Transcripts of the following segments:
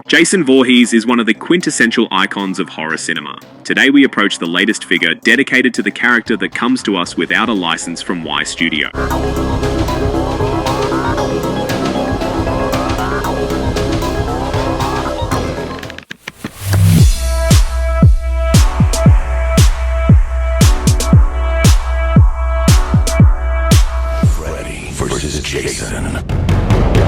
Jason Voorhees is one of the quintessential icons of horror cinema. Today we approach the latest figure dedicated to the character that comes to us without a license from Y Studio. Freddy versus Jason.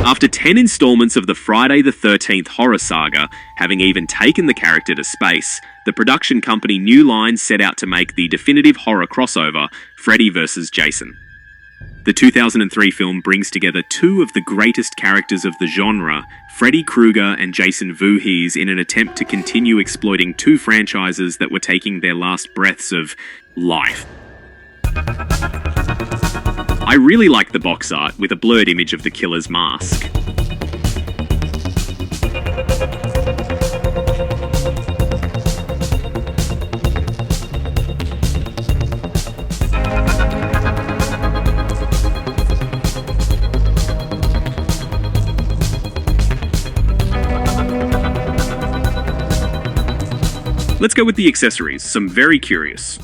After 10 installments of the Friday the 13th horror saga, having even taken the character to space, the production company New Line set out to make the definitive horror crossover, Freddy vs. Jason. The 2003 film brings together two of the greatest characters of the genre, Freddy Krueger and Jason Voorhees, in an attempt to continue exploiting two franchises that were taking their last breaths of life. I really like the box art with a blurred image of the killer's mask. Let's go with the accessories, some very curious.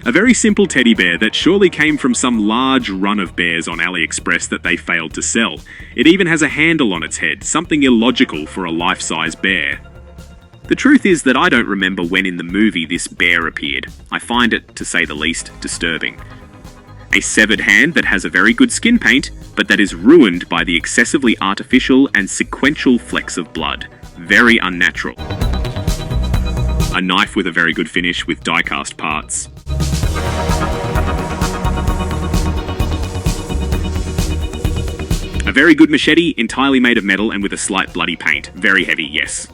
A very simple teddy bear that surely came from some large run of bears on AliExpress that they failed to sell. It even has a handle on its head, something illogical for a life-size bear. The truth is that I don't remember when in the movie this bear appeared. I find it, to say the least, disturbing. A severed hand that has a very good skin paint, but that is ruined by the excessively artificial and sequential flecks of blood. Very unnatural. A knife with a very good finish with die-cast parts. A very good machete, entirely made of metal and with a slight bloody paint. Very heavy, yes.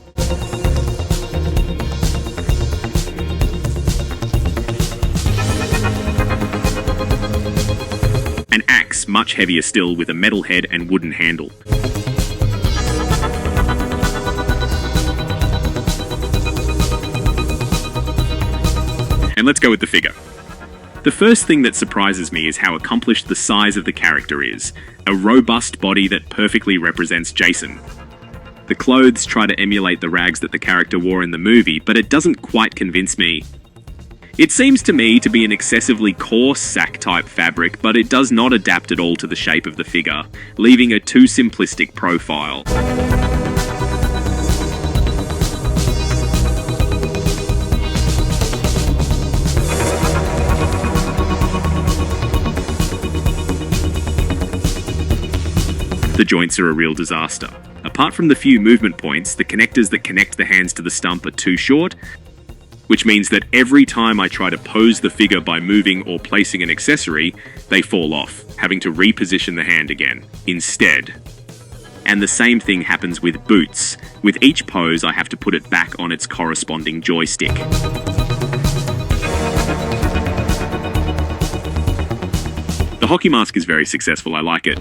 An axe, much heavier still, with a metal head and wooden handle. And let's go with the figure. The first thing that surprises me is how accomplished the size of the character is. A robust body that perfectly represents Jason. The clothes try to emulate the rags that the character wore in the movie, but it doesn't quite convince me. It seems to me to be an excessively coarse sack-type fabric, but it does not adapt at all to the shape of the figure, leaving a too simplistic profile. The joints are a real disaster. Apart from the few movement points, the connectors that connect the hands to the stump are too short, which means that every time I try to pose the figure by moving or placing an accessory, they fall off, having to reposition the hand again, instead. And the same thing happens with boots. With each pose, I have to put it back on its corresponding joystick. The hockey mask is very successful, I like it.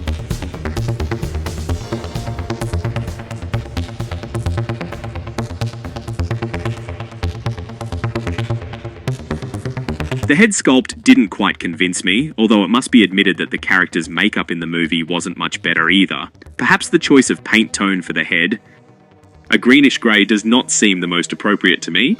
The head sculpt didn't quite convince me, although it must be admitted that the character's makeup in the movie wasn't much better either. Perhaps the choice of paint tone for the head, a greenish grey, does not seem the most appropriate to me.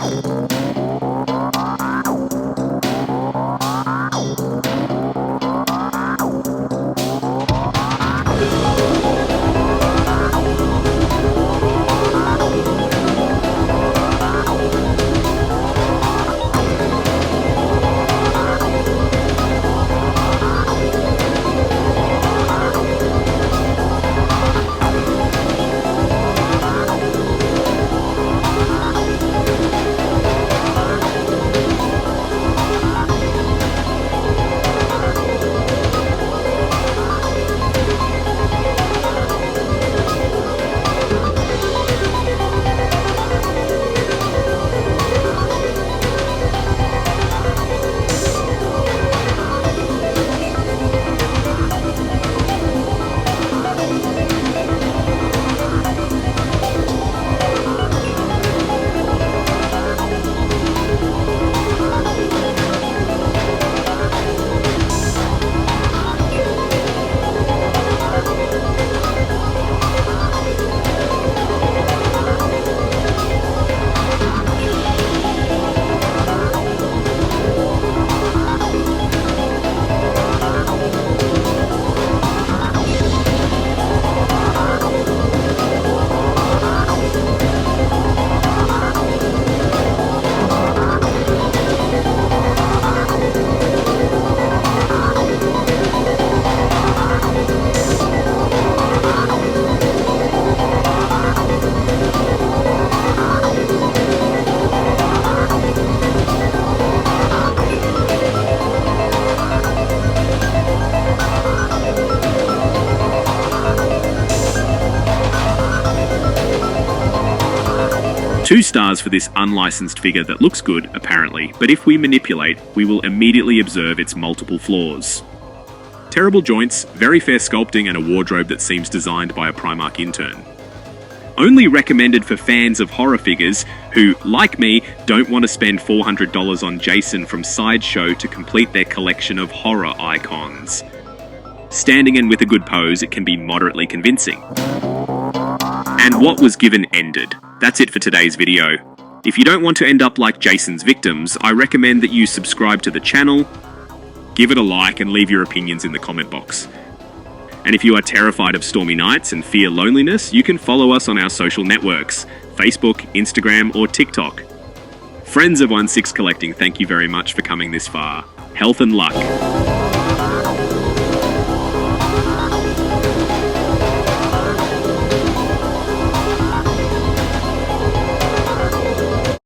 2 stars for this unlicensed figure that looks good, apparently, but if we manipulate, we will immediately observe its multiple flaws. Terrible joints, very fair sculpting, and a wardrobe that seems designed by a Primark intern. Only recommended for fans of horror figures who, like me, don't want to spend $400 on Jason from Sideshow to complete their collection of horror icons. Standing in with a good pose, it can be moderately convincing. And what was given ended. That's it for today's video. If you don't want to end up like Jason's victims, I recommend that you subscribe to the channel, give it a like, and leave your opinions in the comment box. And if you are terrified of stormy nights and fear loneliness, you can follow us on our social networks, Facebook, Instagram, or TikTok. Friends of 1/6 Collecting, thank you very much for coming this far. Health and luck.